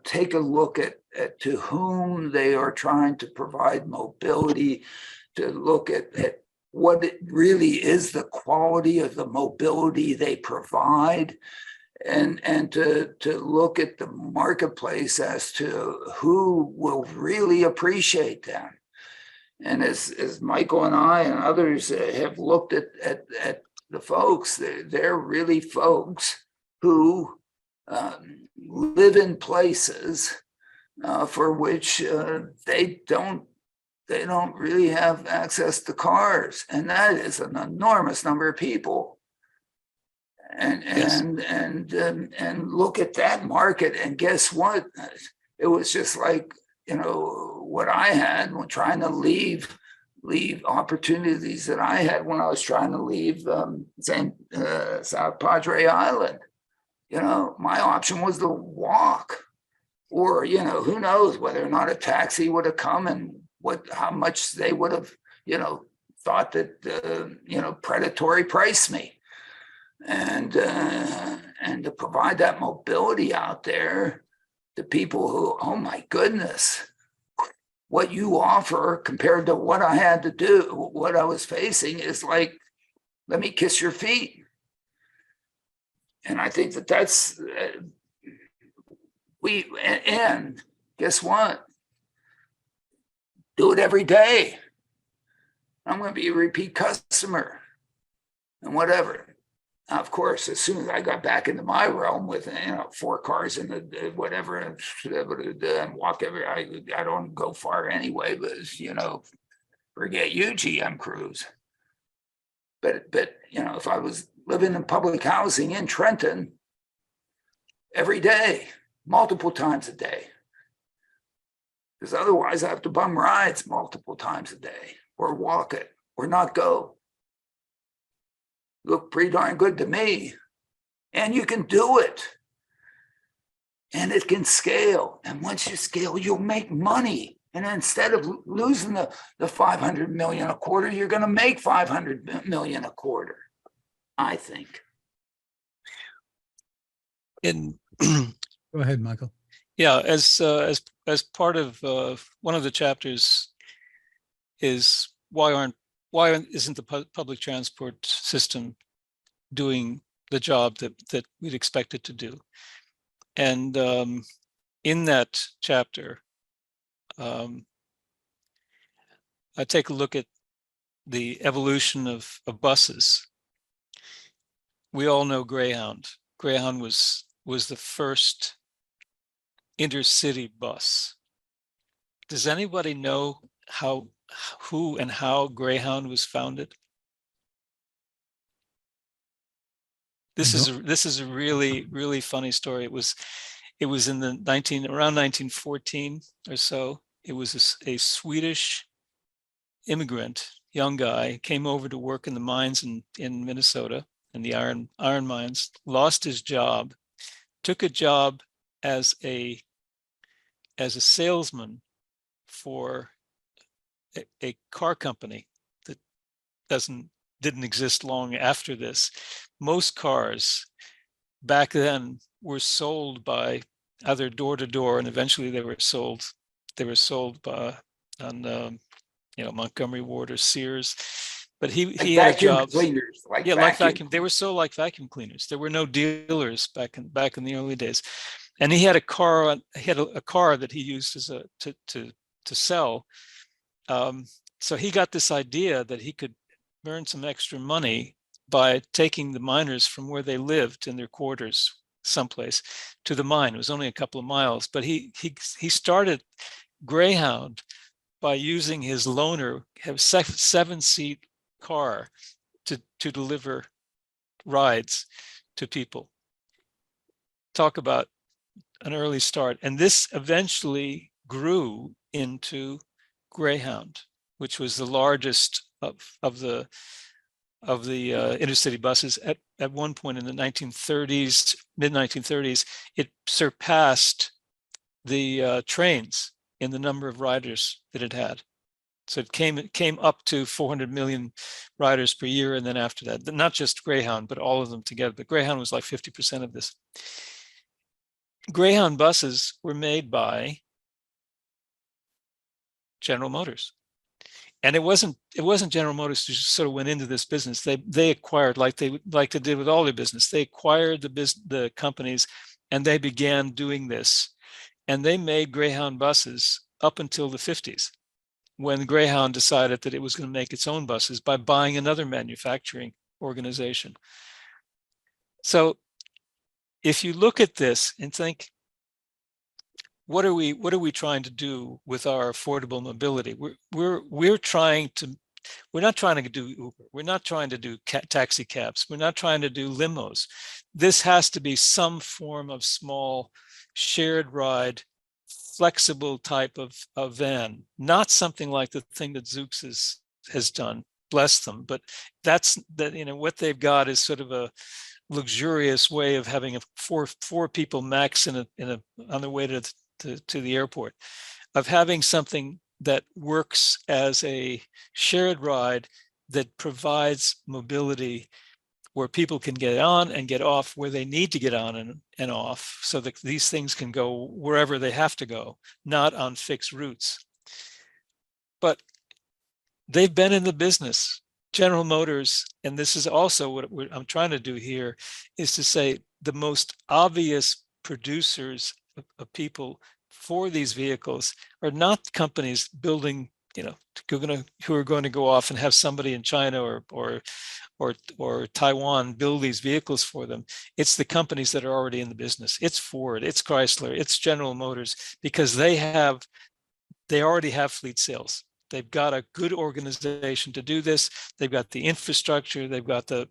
take a look at to whom they are trying to provide mobility, to look at what it really is, the quality of the mobility they provide, and to look at the marketplace as to who will really appreciate them. And as Michael and I and others have looked at the folks, they're really folks who live in places for which they don't really have access to cars, and that is an enormous number of people. And Yes. and look at that market, and guess what? It was just like what I had when trying to leave opportunities that I had when I was trying to leave South Padre Island. My option was to walk, or who knows whether or not a taxi would have come and how much they would have thought that predatory price me. And to provide that mobility out there to people who, oh my goodness, what you offer compared to what I had to do, what I was facing is like, let me kiss your feet. And I think that's and guess what? Do it every day. I'm going to be a repeat customer and whatever. Now, of course, as soon as I got back into my realm with 4 cars and the whatever, and walk I don't go far anyway, but forget you, GM Cruise. But if I was living in public housing in Trenton every day, multiple times a day, because otherwise I have to bum rides multiple times a day, or walk it, or not go. Look pretty darn good to me. And you can do it. And it can scale. And once you scale, you'll make money. And instead of losing the 500 million a quarter, you're going to make 500 million a quarter, I think. In Go ahead, Michael. Yeah, as part of one of the chapters is why isn't the public transport system doing the job that we'd expect it to do? And in that chapter, I take a look at the evolution of buses. We all know Greyhound. Greyhound was the first intercity bus. Does anybody know who and how Greyhound was founded? This is a really, really funny story. It was in the around 1914 or so. It was a Swedish immigrant, young guy, came over to work in the mines in Minnesota, in the iron mines, lost his job, took a job as a salesman for a car company that didn't exist long after this. Most cars back then were sold by either door to door, and eventually they were sold by on Montgomery Ward or Sears. But he had a job. Cleaners, like vacuum. They were sold like vacuum cleaners. There were no dealers back in the early days. And he had a car. He had a car that he used to sell. So he got this idea that he could earn some extra money by taking the miners from where they lived in their quarters someplace to the mine. It was only a couple of miles, but he started Greyhound by using his loaner, have 7-seat car to deliver rides to people. Talk about an early start. And this eventually grew into Greyhound, which was the largest of the intercity buses. At one point in the 1930s, mid 1930s, it surpassed the trains in the number of riders that it had. So it came up to 400 million riders per year, and then after that, not just Greyhound, but all of them together. But Greyhound was like 50% of this. Greyhound buses were made by General Motors. And it wasn't General Motors who just sort of went into this business. They acquired, like they did with all their business. They acquired the companies, and they began doing this. And they made Greyhound buses up until the 50s, when Greyhound decided that it was going to make its own buses by buying another manufacturing organization. So if you look at this and think, what are we trying to do with our affordable mobility? We're not trying to do Uber. We're not trying to do taxi cabs. We're not trying to do limos. This has to be some form of small shared ride, flexible type of van, not something like the thing that Zoox has done, bless them. But what they've got is sort of a luxurious way of having a four people max on the way to the airport, of having something that works as a shared ride that provides mobility where people can get on and get off where they need to get on and off, so that these things can go wherever they have to go, not on fixed routes. But they've been in the business. General Motors, and this is also what I'm trying to do here, is to say the most obvious producers of people for these vehicles are not companies building, who are going to go off and have somebody in China or Taiwan build these vehicles for them. It's the companies that are already in the business. It's Ford, it's Chrysler, it's General Motors, because they already have fleet sales. They've got a good organization to do this. They've got the infrastructure. They've got the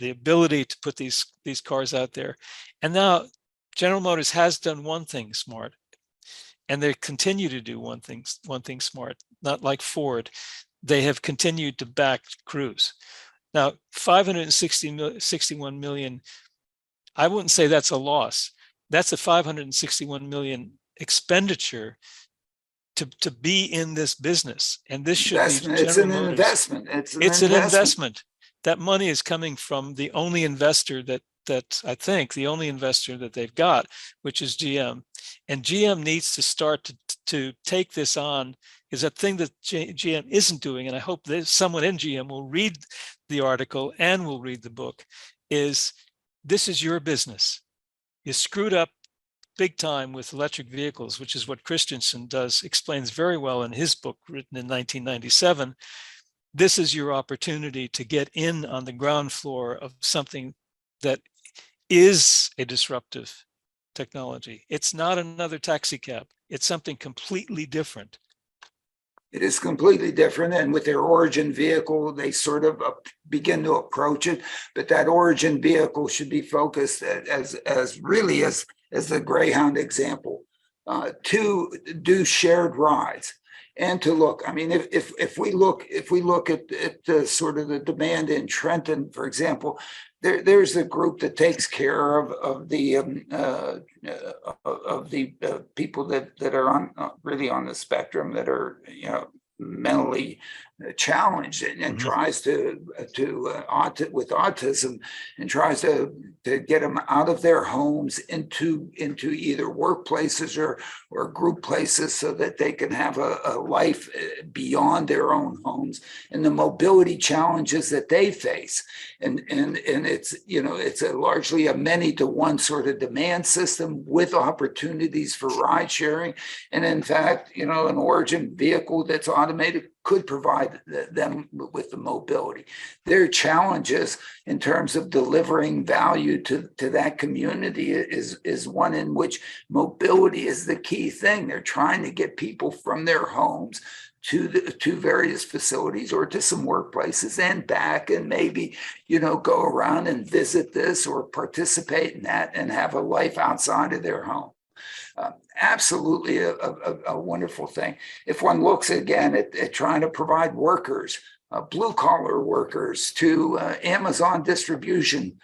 ability to put these cars out there. And now General Motors has done one thing smart, and they continue to do one thing smart. Not like Ford, they have continued to back Cruise. Now, 561 million, I wouldn't say that's a loss. That's a 561 million expenditure to be in this business. And this should be General Motors. Investment. It's an investment. That money is coming from the only investor that I think the only investor that they've got, which is GM. And GM needs to start to take this on, is a thing that GM isn't doing. And I hope that someone in GM will read the article and will read the book, is this is your business. You screwed up big time with electric vehicles, which is what Christensen explains very well in his book written in 1997. This is your opportunity to get in on the ground floor of something that is a disruptive technology. It's not another taxi cab. It's something completely different. It is completely different. And with their origin vehicle, they sort of begin to approach it. But that origin vehicle should be focused as the Greyhound example, to do shared rides. And to look, I mean, if we look at the sort of the demand in Trenton, for example, there's a group that takes care of the people that are on really on the spectrum, that are mentally challenged, and tries to with autism, and tries to get them out of their homes into either workplaces or group places, so that they can have a life beyond their own homes, and the mobility challenges that they face. And it's largely a many-to-one sort of demand system with opportunities for ride sharing. And in fact, an origin vehicle that's automated could provide them with the mobility. Their challenges in terms of delivering value to that community is one in which mobility is the key thing. They're trying to get people from their homes to various facilities or to some workplaces and back, and maybe go around and visit this or participate in that and have a life outside of their home. Absolutely a wonderful thing. If one looks again at trying to provide workers blue collar workers to Amazon distribution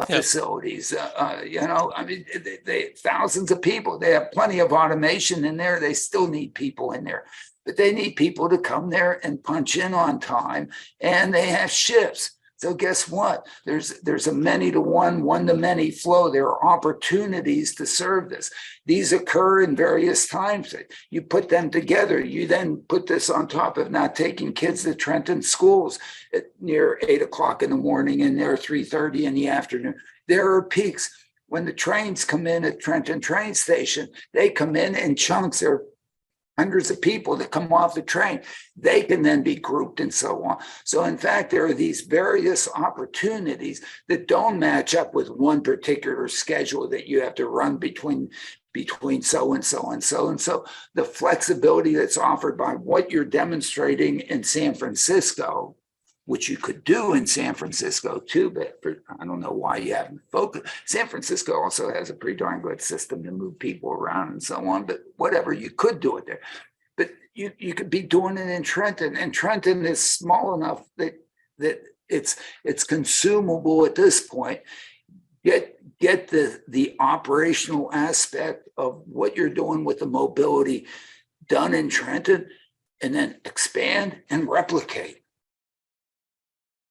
facilities. I mean, they thousands of people. They have plenty of automation in there. They still need people in there, but they need people to come there and punch in on time. And they have shifts. So guess what? There's a many to one to many flow. There are opportunities to serve this. These occur in various times. You put them together. You then put this on top of not taking kids to Trenton schools at near 8 o'clock in the morning and near 3:30 in the afternoon. There are peaks when the trains come in at Trenton train station. They come in chunks. There are hundreds of people that come off the train. They can then be grouped and so on. So in fact, there are these various opportunities that don't match up with one particular schedule that you have to run between so and so and so and so. The flexibility that's offered by what you're demonstrating in San Francisco, which you could do in San Francisco too, but I don't know why you haven't focused. San Francisco also has a pretty darn good system to move people around and so on, but whatever, you could do it there. But you could be doing it in Trenton, and Trenton is small enough that it's consumable at this point. Get the operational aspect of what you're doing with the mobility done in Trenton, and then expand and replicate.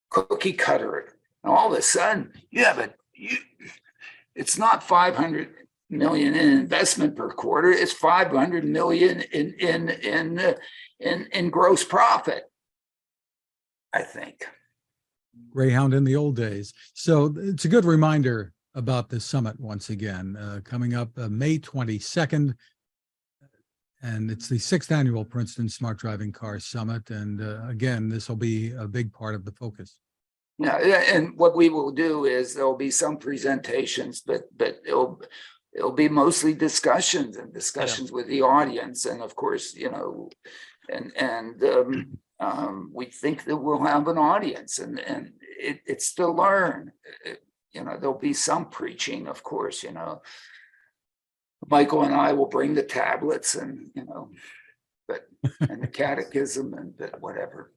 Cookie cutter it, and all of a sudden you have it's not 500 million in investment per quarter, it's 500 million in gross profit, I think. Greyhound in the old days. So it's a good reminder about the summit once again, coming up May 22nd. And it's the 6th annual Princeton Smart Driving Car Summit. And again, this will be a big part of the focus. Yeah, and what we will do is there'll be some presentations, but it'll be mostly discussions with the audience. And of course, we think that we'll have an audience, and it's to learn. There'll be some preaching, of course. Michael and I will bring the tablets and and the catechism and whatever.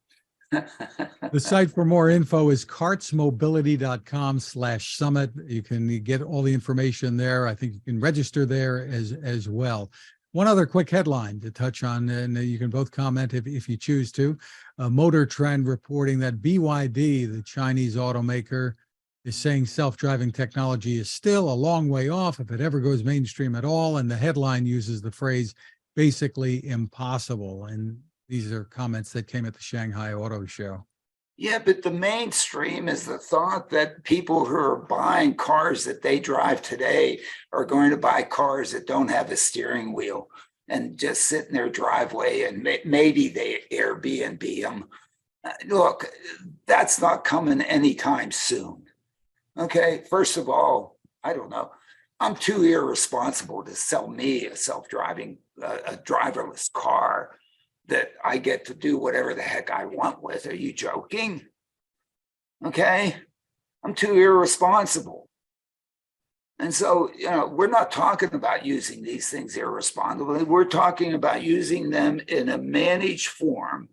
The site for more info is kartsmobility.com/summit. You can get all the information there. I think you can register there as well. One other quick headline to touch on, and you can both comment if you choose to. Motortrend reporting that BYD, the Chinese automaker, is saying self-driving technology is still a long way off if it ever goes mainstream at all. And the headline uses the phrase basically impossible. And these are comments that came at the Shanghai Auto Show. Yeah, but the mainstream is the thought that people who are buying cars that they drive today are going to buy cars that don't have a steering wheel and just sit in their driveway and maybe they Airbnb them. Look, that's not coming anytime soon. Okay, first of all, I don't know. I'm too irresponsible to sell me a self-driving, a driverless car that I get to do whatever the heck I want with. Are you joking? Okay, I'm too irresponsible. And so, we're not talking about using these things irresponsibly. We're talking about using them in a managed form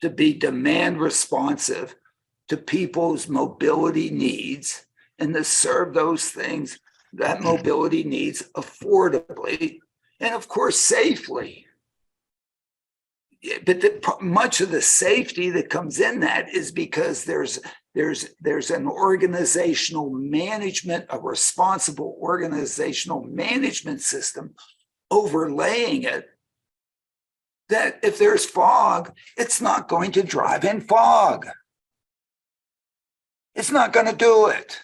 to be demand responsive to people's mobility needs and to serve those things, that mobility needs, affordably and of course safely. But much of the safety that comes in that is because there's an organizational management, a responsible organizational management system overlaying it, that if there's fog, it's not going to drive in fog. It's not going to do it.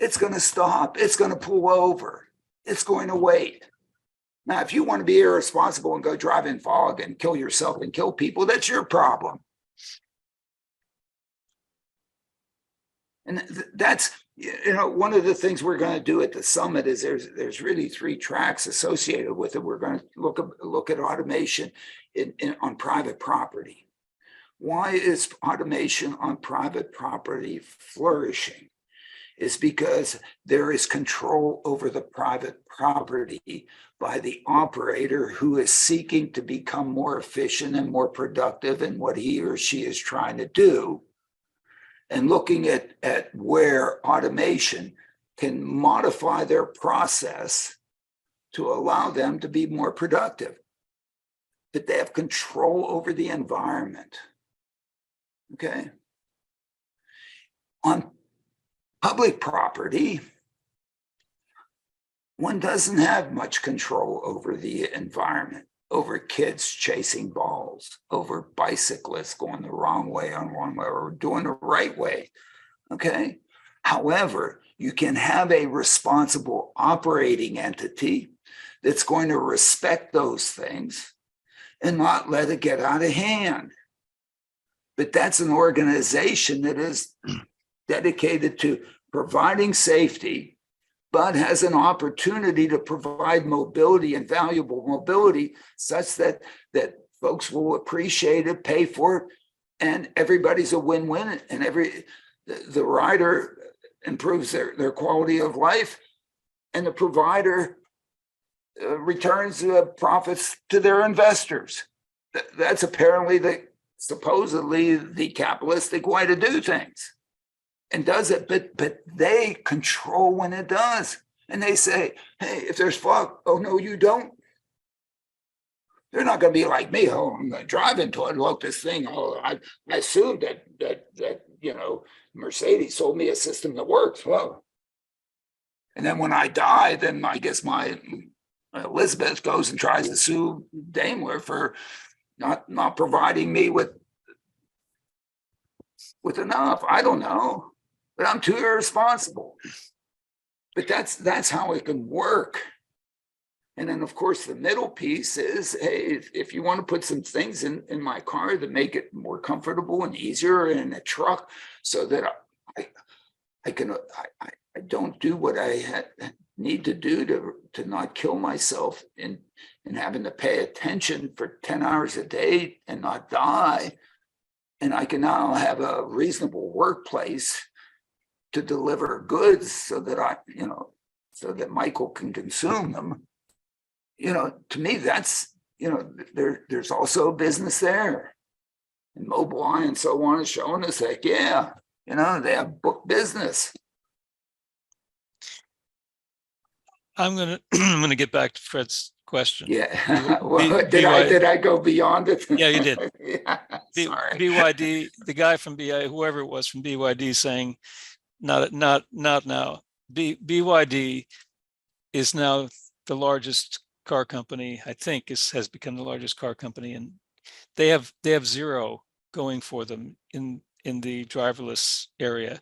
It's going to stop. It's going to pull over. It's going to wait. Now, if you want to be irresponsible and go drive in fog and kill yourself and kill people, that's your problem. And that's, one of the things we're going to do at the summit is there's really 3 tracks associated with it. We're going to look at automation on private property. Why is automation on private property flourishing? is because there is control over the private property by the operator who is seeking to become more efficient and more productive in what he or she is trying to do. And looking at where automation can modify their process to allow them to be more productive. But they have control over the environment. Okay. On public property, one doesn't have much control over the environment, over kids chasing balls, over bicyclists going the wrong way on one way or doing the right way. Okay. However, you can have a responsible operating entity that's going to respect those things and not let it get out of hand. But that's an organization that is dedicated to providing safety, but has an opportunity to provide mobility and valuable mobility such that folks will appreciate it, pay for it, and everybody's a win-win. And the rider improves their quality of life, and the provider returns profits to their investors. That's apparently supposedly the capitalistic way to do things, and does it, but they control when it does. And they say, hey, if there's fog, oh no, you don't. They're not going to be like me. Oh, I'm going to drive into it. Look, this thing. Oh, I assumed that Mercedes sold me a system that works. Well, and then when I die, then I guess my Elizabeth goes and tries to sue Daimler for not providing me with enough. I don't know, but I'm too irresponsible. But that's how it can work. And then, of course, the middle piece is, hey, if you want to put some things in my car that make it more comfortable and easier in a truck, so that I don't do what I need to do to not kill myself in having to pay attention for 10 hours a day and not die. And I can now have a reasonable workplace to deliver goods so that so that Michael can consume them. To me, that's, there's also a business there. And Mobileye and so on is showing us that, yeah, they have book business. I'm gonna get back to Fred's question. Yeah. Well, did I go beyond it? Yeah, you did. Yeah, sorry. BYD, the guy from whoever it was from BYD, saying, not now. BYD is now the largest car company. I think has become the largest car company, and they have zero going for them in the driverless area,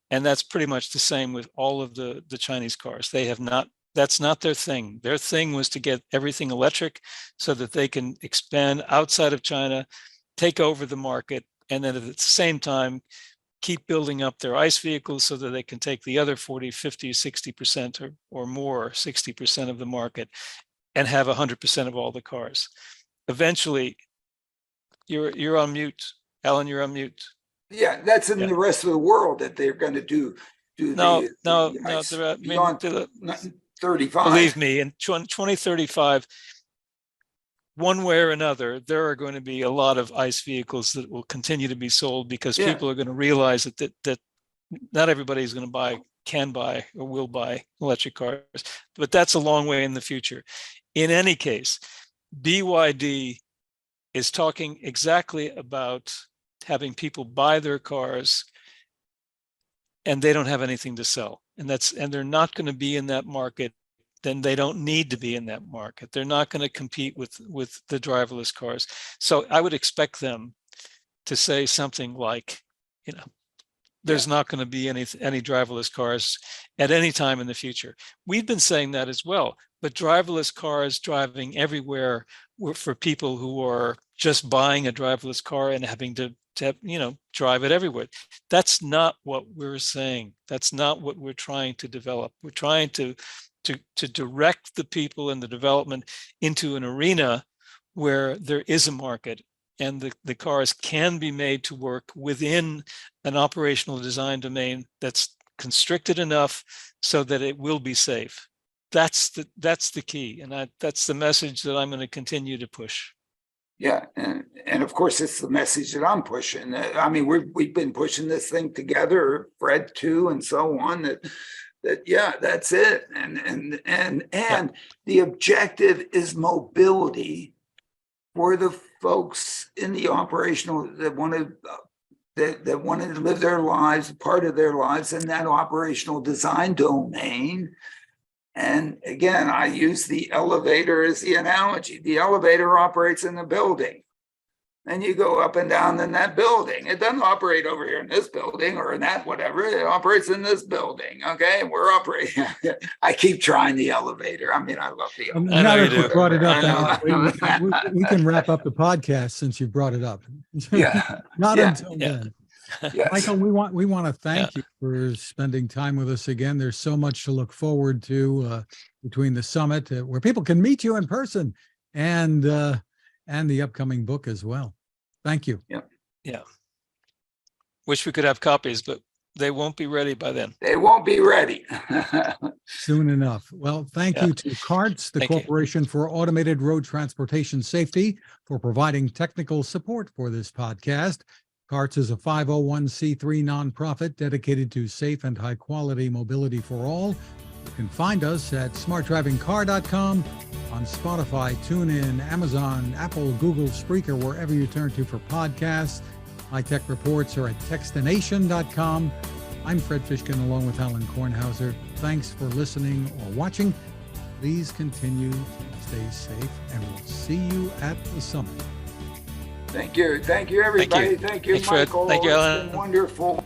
and that's pretty much the same with all of the Chinese cars. They have not. That's not their thing. Their thing was to get everything electric so that they can expand outside of China, take over the market, and then at the same time, keep building up their ICE vehicles so that they can take the other 40, 50, 60% or more, 60% of the market, and have 100% of all the cars. Eventually, you're on mute. Alan, you're on mute. Yeah, that's in the rest of the world that they're going to do. No, beyond 35. Believe me, in 2035, one way or another, there are going to be a lot of ICE vehicles that will continue to be sold because people are going to realize that not everybody is going to can buy or will buy electric cars, but that's a long way in the future. In any case, BYD is talking exactly about having people buy their cars and they don't have anything to sell. And they're not going to be in that market. Then they don't need to be in that market. They're not going to compete with the driverless cars. So I would expect them to say something like, there's not going to be any driverless cars at any time in the future. We've been saying that as well, but driverless cars driving everywhere for people who are just buying a driverless car and having to drive it everywhere. That's not what we're saying. That's not what we're trying to develop. We're trying to direct the people in the development into an arena where there is a market and the cars can be made to work within an operational design domain that's constricted enough so that it will be safe. That's the key. And that's the message that I'm going to continue to push. Yeah, and of course, it's the message that I'm pushing. I mean, we've been pushing this thing together, Fred too, and so on. That yeah, that's it. And the objective is mobility for the folks in the operational that want to live their lives, part of their lives in that operational design domain. And again, I use the elevator as the analogy. The elevator operates in the building. And you go up and down in that building. It doesn't operate over here in this building or in that whatever. It operates in this building. Okay, we're operating. I keep trying the elevator. I mean, I love the elevator. I know Now you that you do. brought it up, I know. Alan, we can wrap up the podcast since you brought it up. Yeah. Not Yeah. until then. Yes. Michael, we want to thank you for spending time with us again. There's so much to look forward to between the summit, where people can meet you in person, and the upcoming book as well. Thank you. Yeah. Wish we could have copies, but they won't be ready by then. They won't be ready. Soon enough. Well, thank you to CARTS, the Thank you. Corporation for Automated Road Transportation Safety, for providing technical support for this podcast. CARTS is a 501c3 nonprofit dedicated to safe and high-quality mobility for all. You can find us at smartdrivingcar.com, on Spotify, TuneIn, Amazon, Apple, Google, Spreaker, wherever you turn to for podcasts. My tech reports are at textination.com. I'm Fred Fishkin along with Alain Kornhauser. Thanks for listening or watching. Please continue to stay safe, and we'll see you at the summit. Thank you. Thank you, everybody. Thank you, Thanks, Fred. Michael. Thank you, It's Alain. been wonderful.